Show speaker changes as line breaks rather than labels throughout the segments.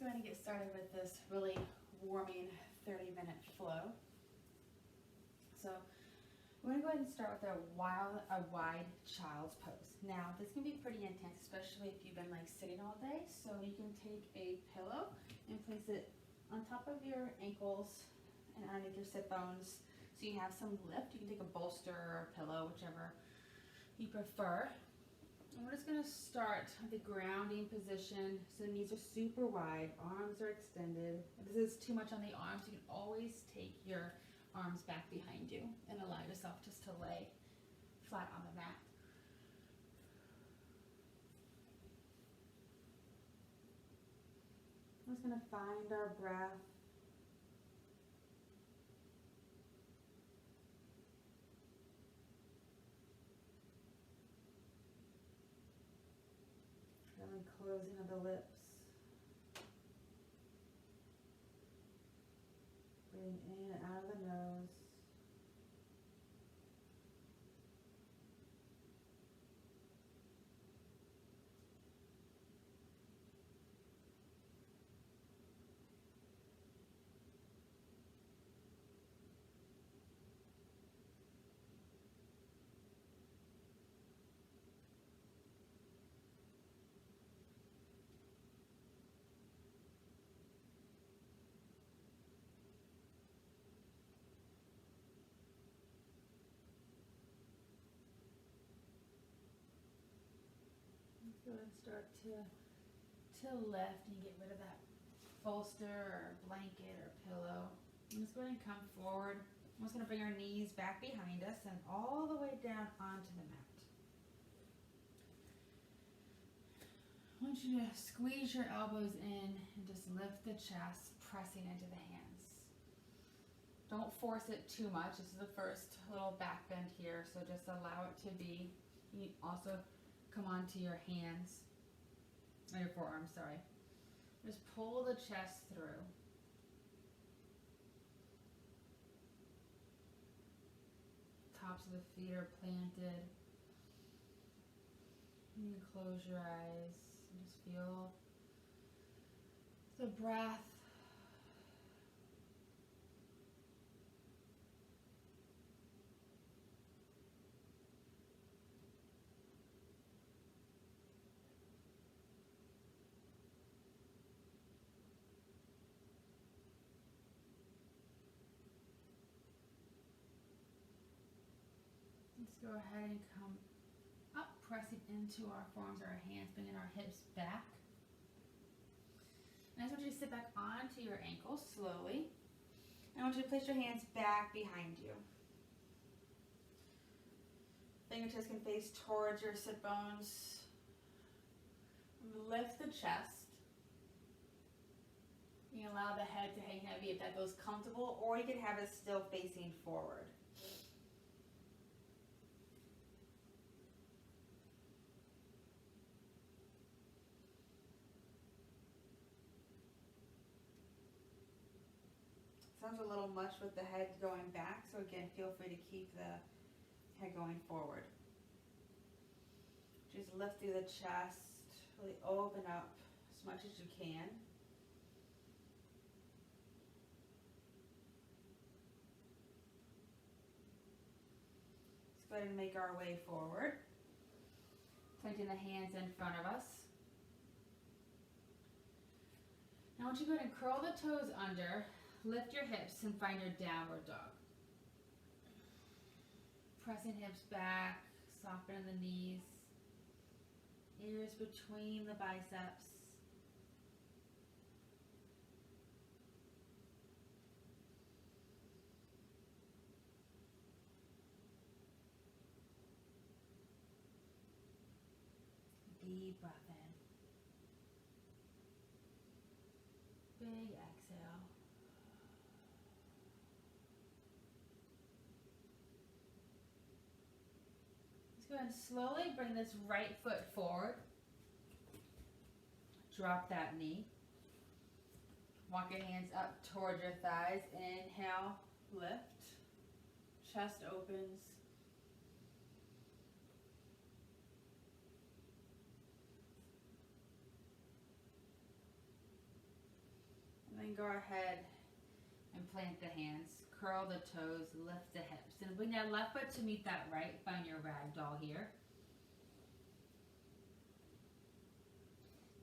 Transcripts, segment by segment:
go ahead and get started with this really warming 30-minute flow. So we're going to go ahead and start with a wide child's pose. Now this can be pretty intense, especially if you've been like sitting all day. So you can take a pillow and place it on top of your ankles and underneath your sit bones, so you have some lift. You can take a bolster or a pillow, whichever you prefer. And we're just going to start with the grounding position. So the knees are super wide, arms are extended. If this is too much on the arms, you can always take your arms back behind you and allow yourself just to lay flat on the mat. We're just going to find our breath. Feeling closing of the lips. Breathing in and out of the nose. Go ahead and start to lift and get rid of that bolster or blanket or pillow. I'm just going to come forward. I'm just going to bring our knees back behind us and all the way down onto the mat. I want you to squeeze your elbows in and just lift the chest, pressing into the hands. Don't force it too much. This is the first little back bend here, so just allow it to be. You also come onto your hands, or your forearms, sorry. Just pull the chest through. Tops of the feet are planted. You can close your eyes and just feel the breath. Let's go ahead and come up, pressing into our forearms or our hands, bringing our hips back. And I just want you to sit back onto your ankles slowly. And I want you to place your hands back behind you. Fingertips can face towards your sit bones. Lift the chest. You can allow the head to hang heavy if that feels comfortable, or you can have it still facing forward. Sounds a little much with the head going back, so again, feel free to keep the head going forward. Just lift through the chest, really open up as much as you can. Let's go ahead and make our way forward, planting the hands in front of us. Now I want you to go ahead and curl the toes under. Lift your hips and find your downward dog. Pressing hips back, soften the knees, ears between the biceps. Deep breath in. Big exhale. Go ahead and slowly bring this right foot forward. Drop that knee. Walk your hands up towards your thighs. Inhale, lift. Chest opens. go ahead and plant the hands, curl the toes, lift the hips. And bring that left foot to meet that right. Find your ragdoll here.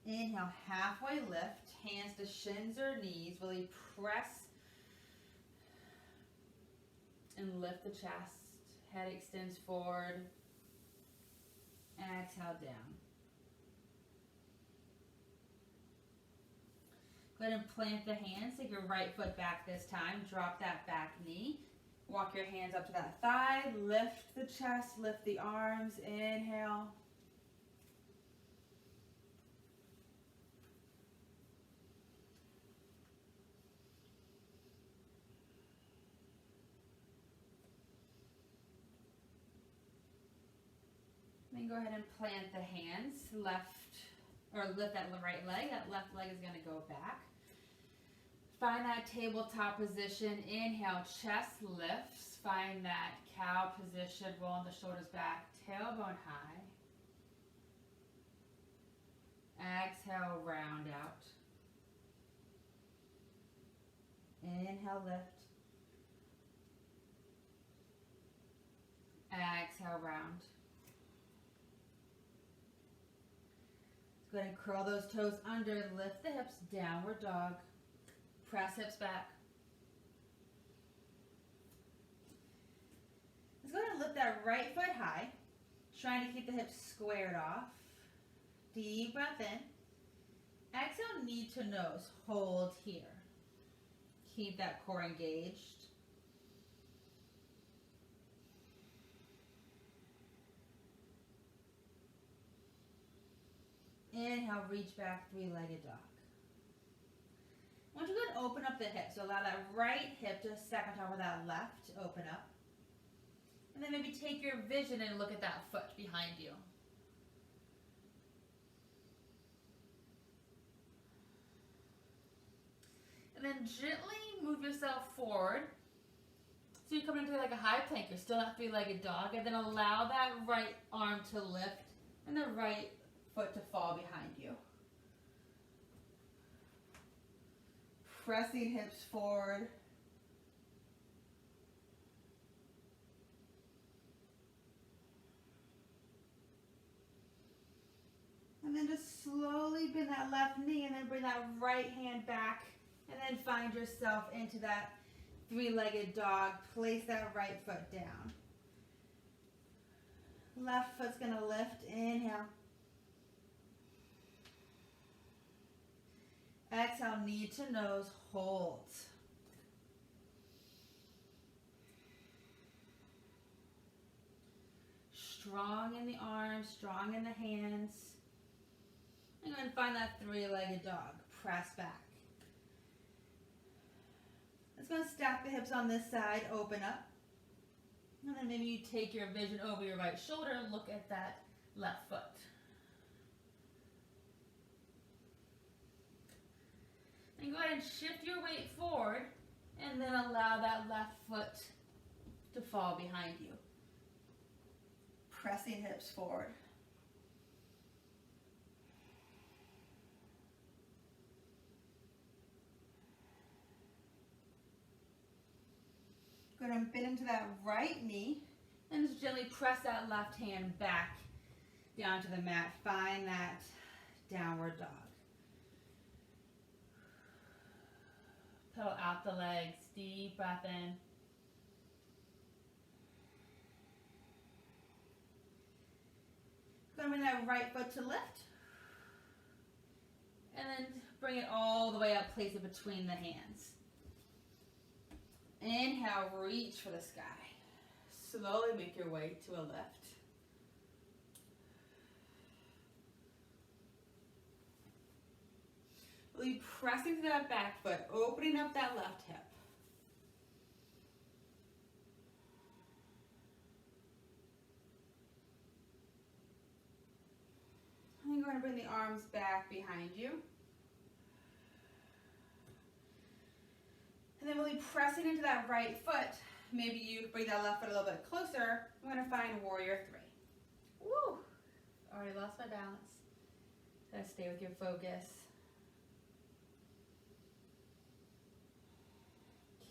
Inhale, halfway lift, hands to shins or knees. Really press and lift the chest. Head extends forward. Exhale down. Go ahead and plant the hands. Take your right foot back this time. Drop that back knee. Walk your hands up to that thigh. Lift the chest, lift the arms. Inhale. Then go ahead and plant the hands, lift that right leg. That left leg is going to go back. Find that tabletop position. Inhale, chest lifts. Find that cow position, rolling the shoulders back, tailbone high. Exhale, round out. Inhale, lift. Exhale, round. Go ahead and curl those toes under, lift the hips, downward dog. Press hips back. Let's go ahead and lift that right foot high, trying to keep the hips squared off. Deep breath in. Exhale, knee to nose. Hold here. Keep that core engaged. Inhale, reach back, three-legged dog. I want you to go ahead and open up the hips. So allow that right hip to stack on top of that left. Open up. And then maybe take your vision and look at that foot behind you. And then gently move yourself forward. So you come into like a high plank. You're still that three-legged dog. And then allow that right arm to lift and the right foot to fall behind you. Pressing hips forward. And then just slowly bend that left knee and then bring that right hand back and then find yourself into that three-legged dog. Place that right foot down. Left foot's going to lift. Inhale. Exhale, knee to nose, hold. Strong in the arms, strong in the hands. And then find that three-legged dog. Press back. Let's go and stack the hips on this side, open up. And then maybe you take your vision over your right shoulder and look at that left foot. And go ahead and shift your weight forward and then allow that left foot to fall behind you. Pressing hips forward. Go ahead and bend into that right knee and just gently press that left hand back down to the mat. Find that downward dog. Pedal out the legs, deep breath in. Go and bring that right foot to lift. And then bring it all the way up, place it between the hands. Inhale, reach for the sky. Slowly make your way to a lift. Really pressing to that back foot, opening up that left hip. And then go ahead and bring the arms back behind you. And then really pressing into that right foot. Maybe you bring that left foot a little bit closer. I'm going to find warrior three. Woo! Already lost my balance. Gotta stay with your focus.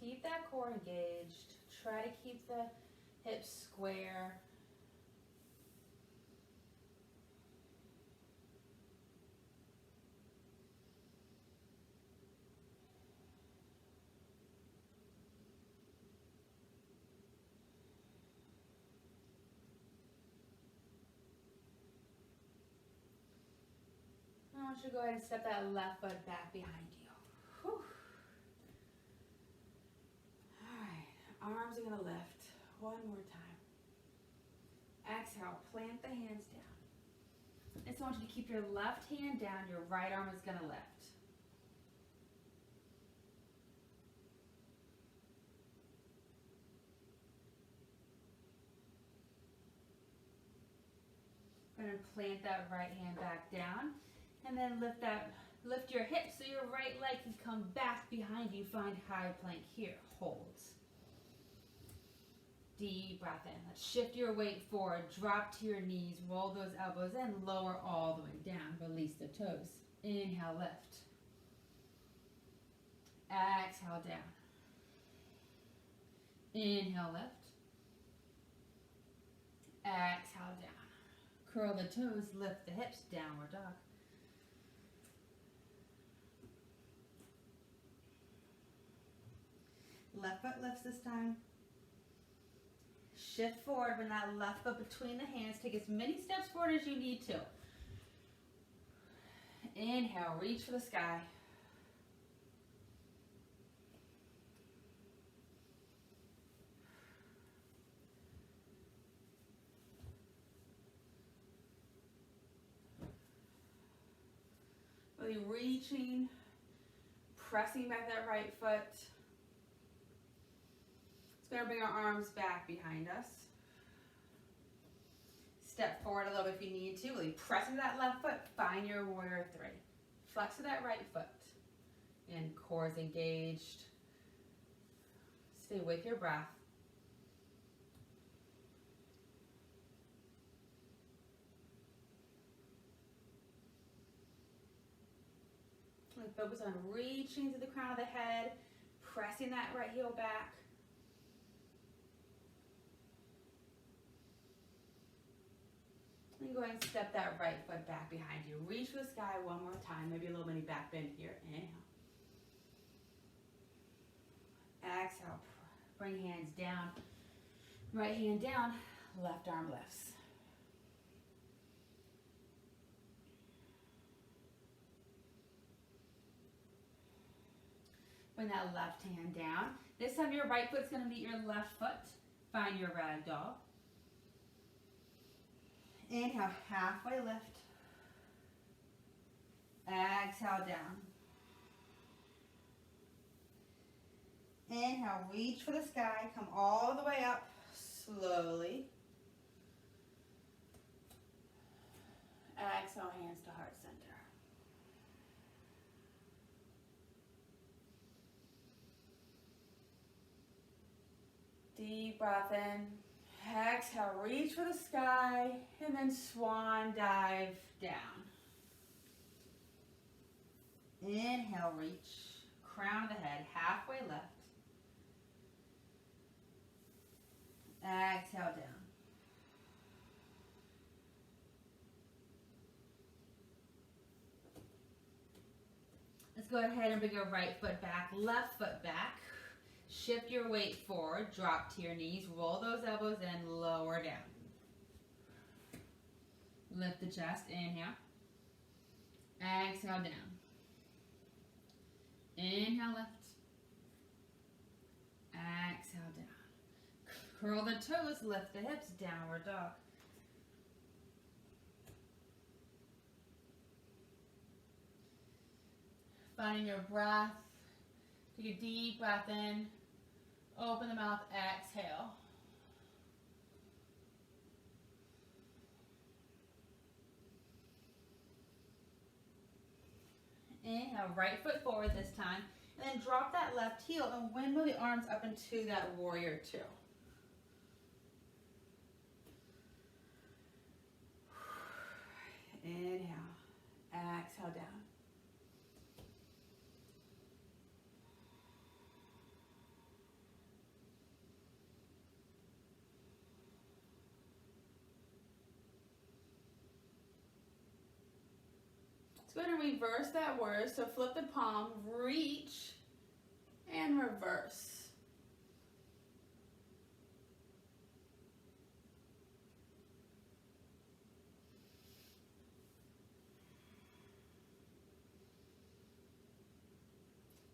keep that core engaged. Try to keep the hips square. I want you to go ahead and step that left foot back behind you. Whew. All right, arms are gonna lift. One more time. Exhale, plant the hands down. I just want you to keep your left hand down, your right arm is gonna lift. Go ahead and plant that right hand back down. And then lift your hips so your right leg can come back behind you. Find high plank here. Hold. Deep breath in. Let's shift your weight forward. Drop to your knees. Roll those elbows in. Lower all the way down. Release the toes. Inhale, lift. Exhale, down. Inhale, lift. Exhale, down. Curl the toes. Lift the hips. Downward dog. Left foot lifts this time. Shift forward, bring that left foot between the hands. Take as many steps forward as you need to. Inhale, reach for the sky. Really reaching, pressing back that right foot. We're going to bring our arms back behind us. Step forward a little bit if you need to. Really press into that left foot. Find your warrior three. Flex to that right foot. And core is engaged. Stay with your breath. And focus on reaching to the crown of the head. Pressing that right heel back. And go ahead and step that right foot back behind you. Reach for the sky one more time. Maybe a little mini back bend here. Inhale. Exhale. Bring hands down. Right hand down. Left arm lifts. Bring that left hand down. This time your right foot's going to meet your left foot. Find your ragdoll. Inhale, halfway lift. Exhale, down. Inhale, reach for the sky. Come all the way up, slowly. Exhale, hands to heart center. Deep breath in. Exhale, reach for the sky, and then swan dive down. Inhale, reach, crown of the head, halfway left. Exhale, down. Let's go ahead and bring your right foot back, left foot back. Shift your weight forward, drop to your knees, roll those elbows in, lower down. Lift the chest, inhale. Exhale, down. Inhale, lift. Exhale, down. Curl the toes, lift the hips, downward dog. Finding your breath. Take a deep breath in. Open the mouth, exhale. Inhale, right foot forward this time. And then drop that left heel and windmill the arms up into that warrior two. Inhale, exhale down. go ahead and reverse that warrior. So flip the palm, reach, and reverse.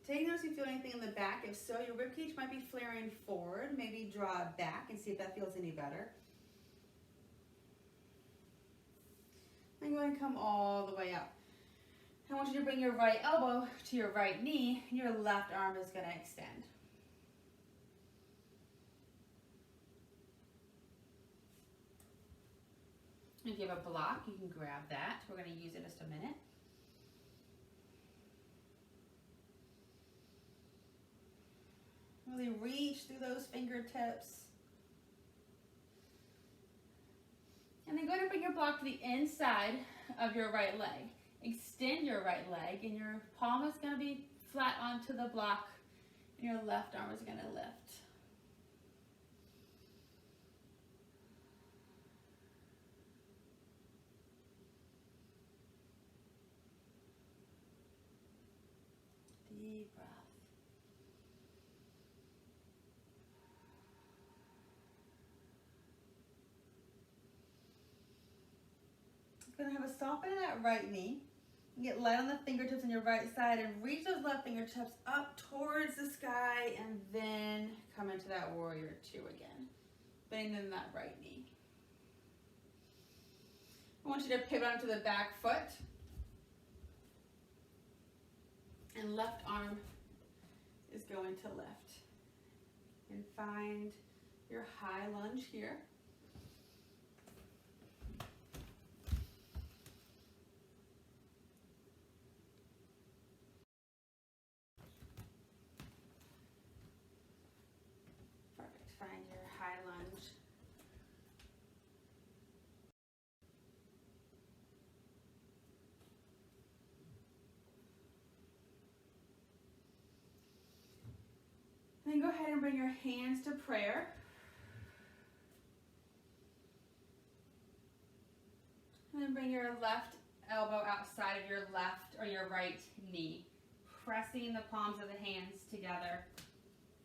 Take notice if you feel anything in the back. If so, your ribcage might be flaring forward. Maybe draw it back and see if that feels any better. And go ahead and come all the way up. I want you to bring your right elbow to your right knee, and your left arm is going to extend. If you have a block, you can grab that. We're going to use it in just a minute. Really reach through those fingertips. And then go ahead and bring your block to the inside of your right leg. Extend your right leg, and your palm is going to be flat onto the block, and your left arm is going to lift. Deep breath. You're going to have a soften in that right knee. Get light on the fingertips on your right side and reach those left fingertips up towards the sky, and then come into that warrior two again. Bending in that right knee. I want you to pivot onto the back foot. And left arm is going to lift. And find your high lunge here. Perfect. Find your high lunge. Then go ahead and bring your hands to prayer. And then bring your left elbow outside of your left or your right knee. Pressing the palms of the hands together.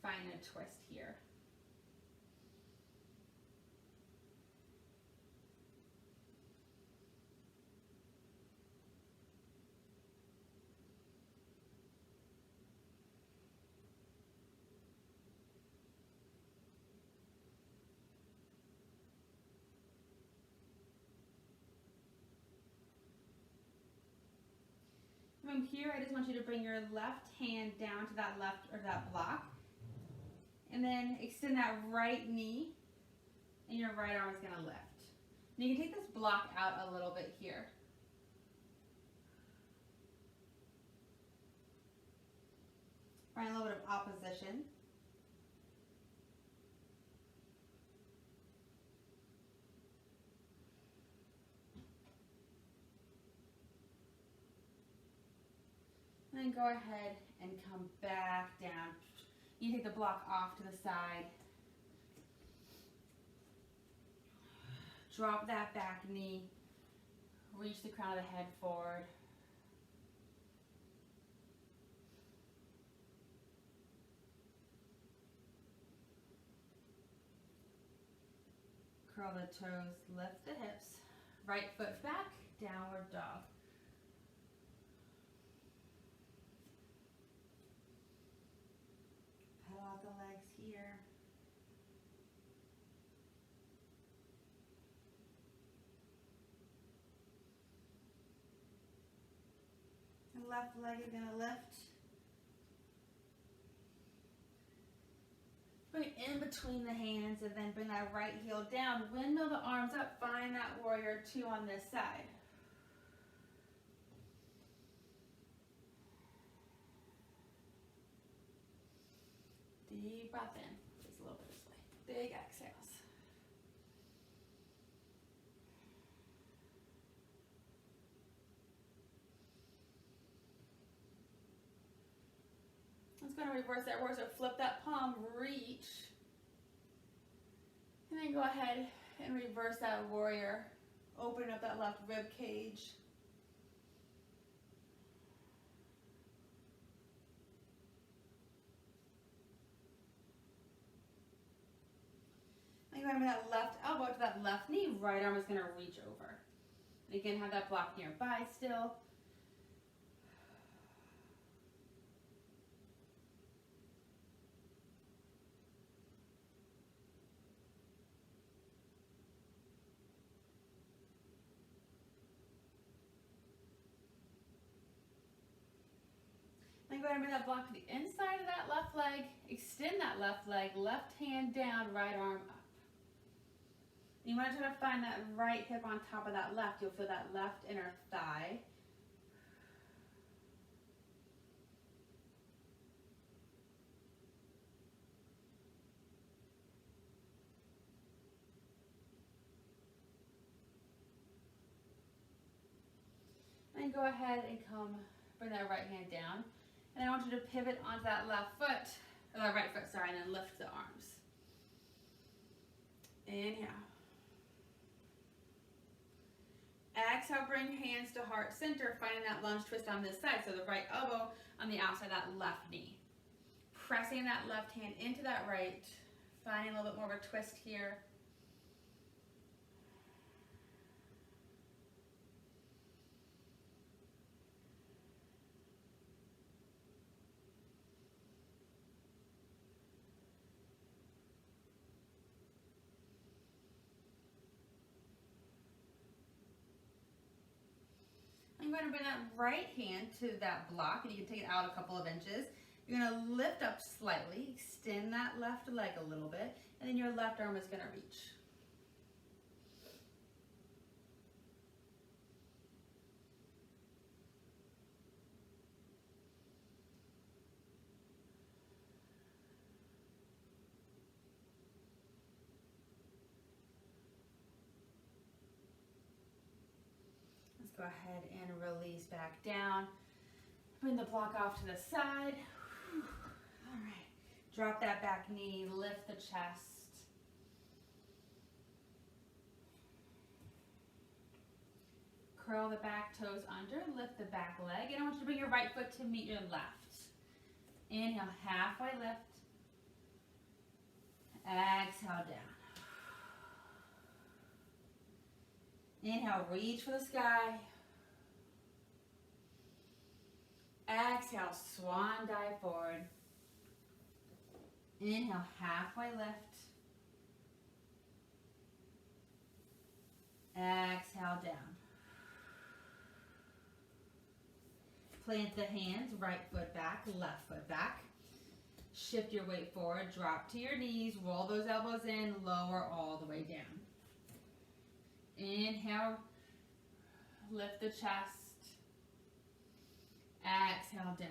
Find a twist here. From here, I just want you to bring your left hand down to that left or that block. And then extend that right knee, and your right arm is going to lift. And you can take this block out a little bit here. Find a little bit of opposition. And then go ahead and come back down. You take the block off to the side. Drop that back knee. Reach the crown of the head forward. Curl the toes, lift the hips. Right foot back, downward dog. Pedal out the legs here. The left leg is going to lift. Bring it in between the hands and then bring that right heel down. Windmill the arms up. Find that warrior two on this side. Deep breath in. Just a little bit this way. Big exhales. Let's go and reverse that warrior. So flip that palm, reach. And then go ahead and reverse that warrior. Open up that left rib cage. bring that left elbow to that left knee. Right arm is going to reach over. And again, have that block nearby still. Then go ahead and bring that block to the inside of that left leg. Extend that left leg, left hand down, right arm up. You want to try to find that right hip on top of that left. You'll feel that left inner thigh. And go ahead and bring that right hand down. And I want you to pivot onto that left foot, or that right foot, sorry, and then lift the arms. Inhale. Exhale, bring hands to heart center, finding that lunge twist on this side. So the right elbow on the outside of that left knee. Pressing that left hand into that right, finding a little bit more of a twist here. I'm going to bring that right hand to that block, and you can take it out a couple of inches. You're going to lift up slightly, extend that left leg a little bit, and then your left arm is going to reach. Go ahead and release back down. Bring the block off to the side. All right. Drop that back knee, lift the chest. Curl the back toes under, lift the back leg. And I want you to bring your right foot to meet your left. Inhale, halfway lift. Exhale down. Inhale, reach for the sky. Exhale, swan dive forward. Inhale, halfway lift. Exhale, down. Plant the hands, right foot back, left foot back. Shift your weight forward, drop to your knees, roll those elbows in, lower all the way down. Inhale, lift the chest. Exhale, down.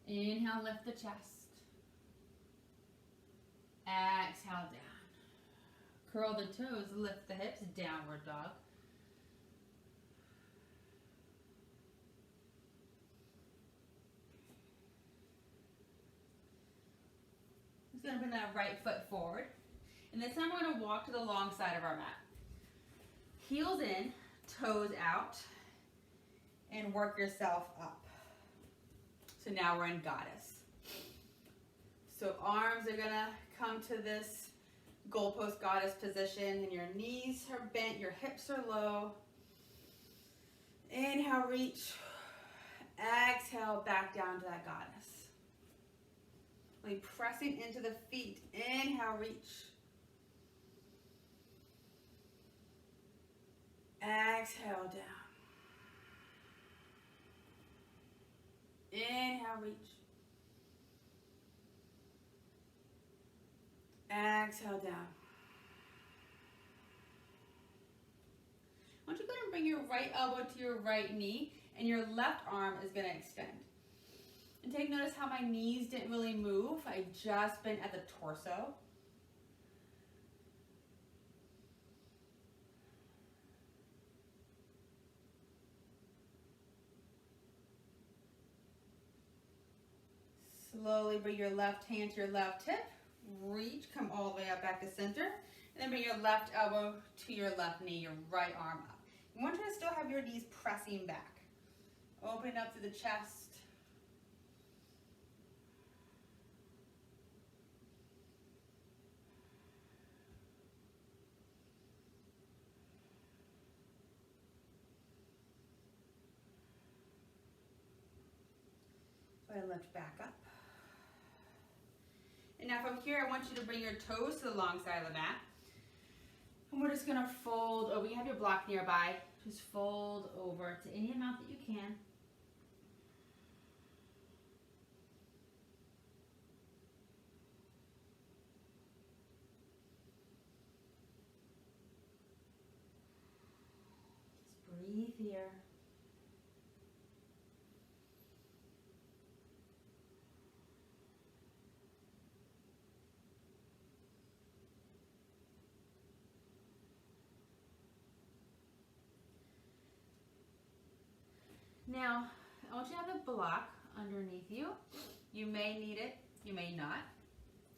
Inhale, lift the chest. Exhale, down. Curl the toes, lift the hips, downward dog. Just going to bring that right foot forward. And this time we're going to walk to the long side of our mat. Heels in, toes out, and work yourself up. So now we're in goddess. So arms are going to come to this goalpost goddess position, and your knees are bent, your hips are low. Inhale, reach. Exhale, back down to that goddess. Like pressing into the feet. Inhale, reach. Exhale, down. Inhale, reach. Exhale, down. I want you to go ahead and bring your right elbow to your right knee, and your left arm is going to extend. And take notice how my knees didn't really move. I just bent at the torso. Slowly bring your left hand to your left hip. Reach, come all the way up back to center. And then bring your left elbow to your left knee, your right arm up. You want you to still have your knees pressing back. Open up to the chest. Go ahead and lift back up. And now from here, I want you to bring your toes to the long side of the mat. And we're just gonna fold over. You have your block nearby. Just fold over to any amount that you can. Just breathe here. Now, I want you to have the block underneath you. You may need it, you may not.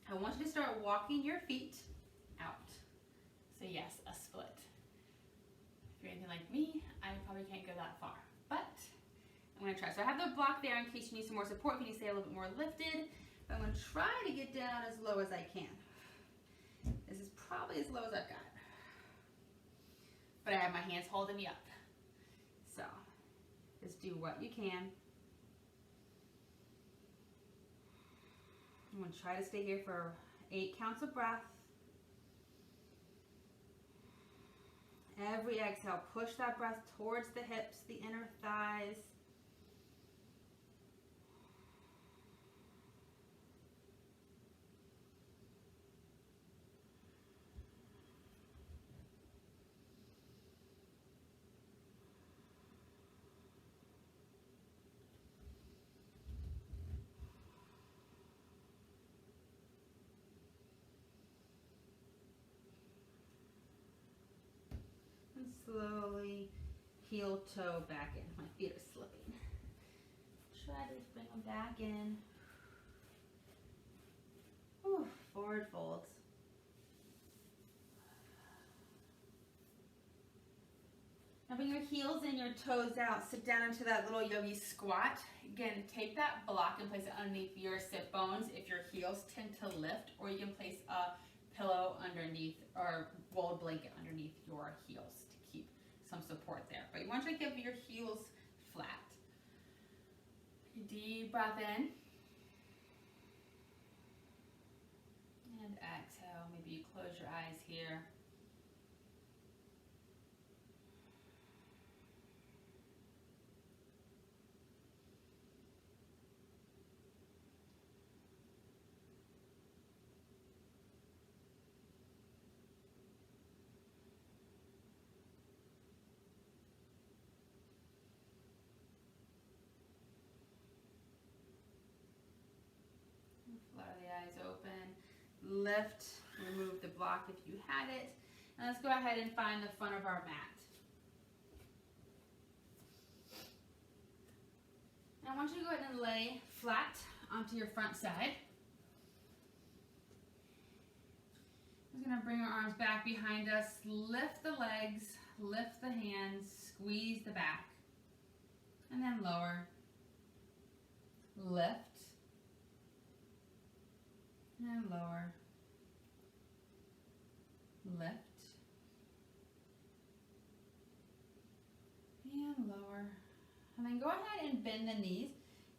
I want you to start walking your feet out. So yes, a split. If you're anything like me, I probably can't go that far, but I'm gonna try. So I have the block there in case you need some more support, if you need to stay a little bit more lifted, but I'm gonna try to get down as low as I can. This is probably as low as I've got. But I have my hands holding me up. So just do what you can. I'm going to try to stay here for 8 counts of breath. Every exhale, push that breath towards the hips, the inner thighs. Slowly heel toe back in. My feet are slipping. Try to bring them back in. Whew, forward folds. Now bring your heels in, your toes out. Sit down into that little yogi squat. Again, take that block and place it underneath your sit bones if your heels tend to lift, or you can place a pillow underneath or rolled blanket underneath your heels to keep some support there. But you want to keep your heels flat. Deep breath in. And exhale. Maybe you close your eyes here. Flutter the eyes open. Lift, remove the block if you had it. And let's go ahead and find the front of our mat. And I want you to go ahead and lay flat onto your front side. I'm going to bring our arms back behind us. Lift the legs, lift the hands, squeeze the back. And then lower. Lift. And lower. Lift. And lower. And then go ahead and bend the knees.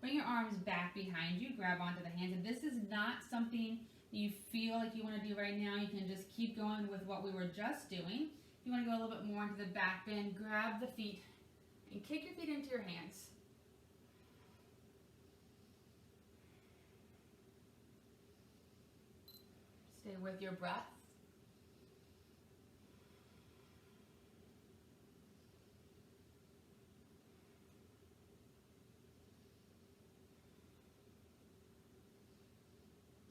Bring your arms back behind you. Grab onto the hands. And this is not something you feel like you want to do right now. You can just keep going with what we were just doing. If you want to go a little bit more into the back bend, grab the feet and kick your feet into your hands. Stay with your breath.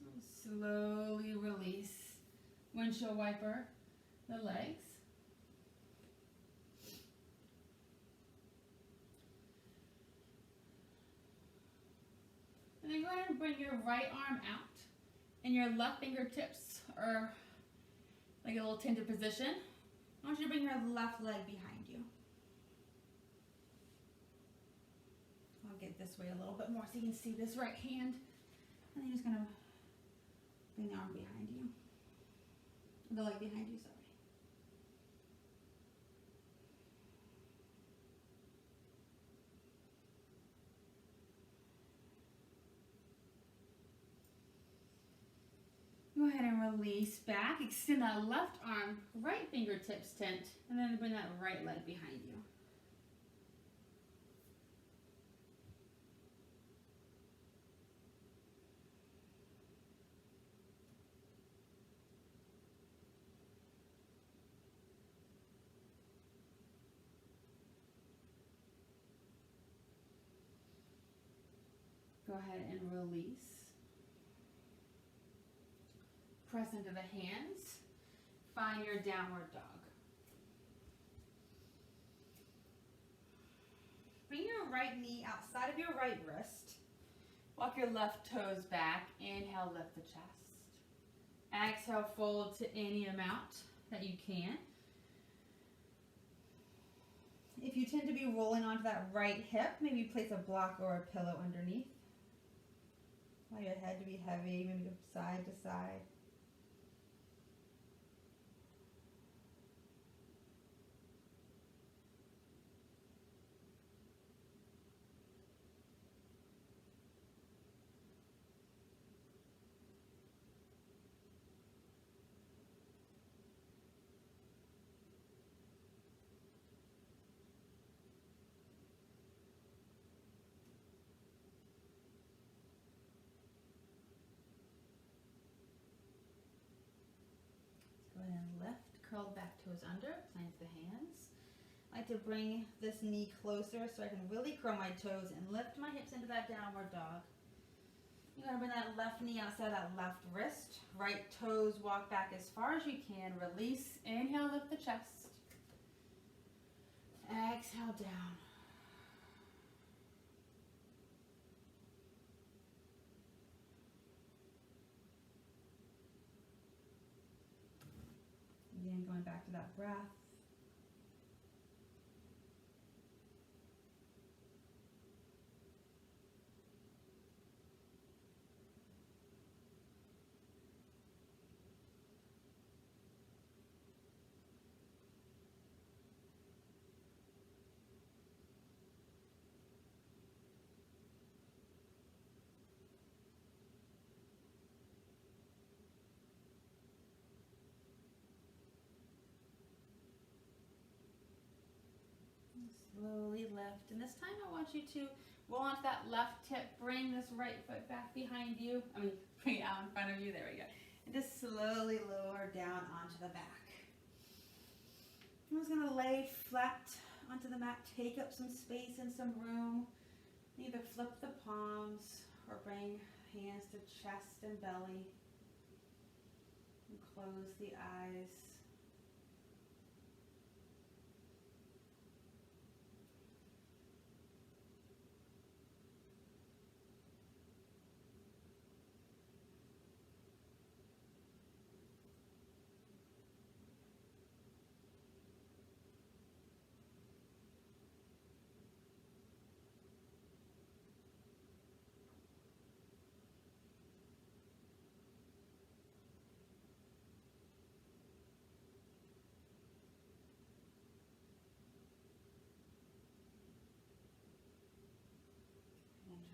And slowly release. Windshield wiper the legs. And then go ahead and bring your right arm out. And your left fingertips are like a little tented position. I want you to bring your left leg behind you. I'll get this way a little bit more so you can see this right hand. And then you're just going to bring the arm behind you. The leg behind you, sorry. Go ahead and release back. Extend that left arm, right fingertips tent, and then bring that right leg behind you. Go ahead and release. Press into the hands. Find your downward dog. Bring your right knee outside of your right wrist. Walk your left toes back. Inhale, lift the chest. Exhale, fold to any amount that you can. If you tend to be rolling onto that right hip, maybe place a block or a pillow underneath. Allow your head to be heavy, maybe go side to side. Curled back toes under, plant the hands. I like to bring this knee closer so I can really curl my toes and lift my hips into that downward dog. You're going to bring that left knee outside that left wrist. Right toes walk back as far as you can. Release. Inhale, lift the chest. Exhale down. Again, going back to that breath. Slowly lift, and this time I want you to roll onto that left hip, bring this right foot back behind you, bring it out in front of you, there we go, and just slowly lower down onto the back. I'm just going to lay flat onto the mat, take up some space and some room, either flip the palms or bring hands to chest and belly, and close the eyes.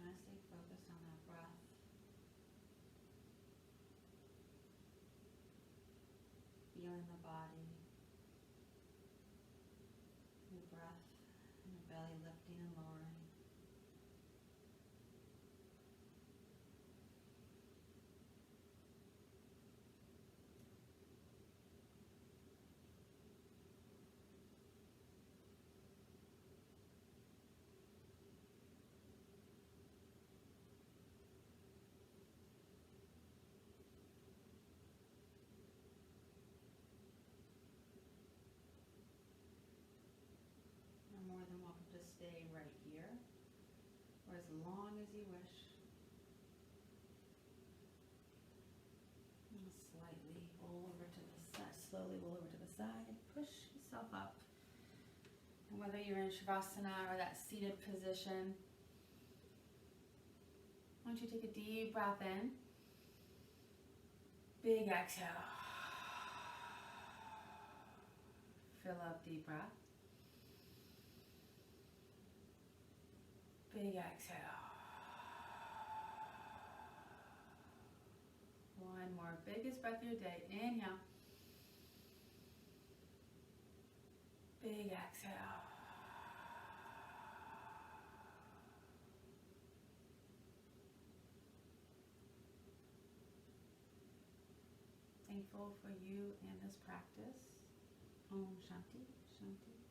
Stay focused on that breath. Feeling the body, your breath, and your belly lifting and lowering. You're more than welcome to stay right here for as long as you wish. And slightly roll over to the side, slowly roll over to the side, push yourself up. And whether you're in Shavasana or that seated position, I want you to take a deep breath in, big exhale. Fill up, deep breath. Big exhale. One more Biggest breath of your day. Inhale. Big exhale. Thankful for you and this practice. Om Shanti, Shanti.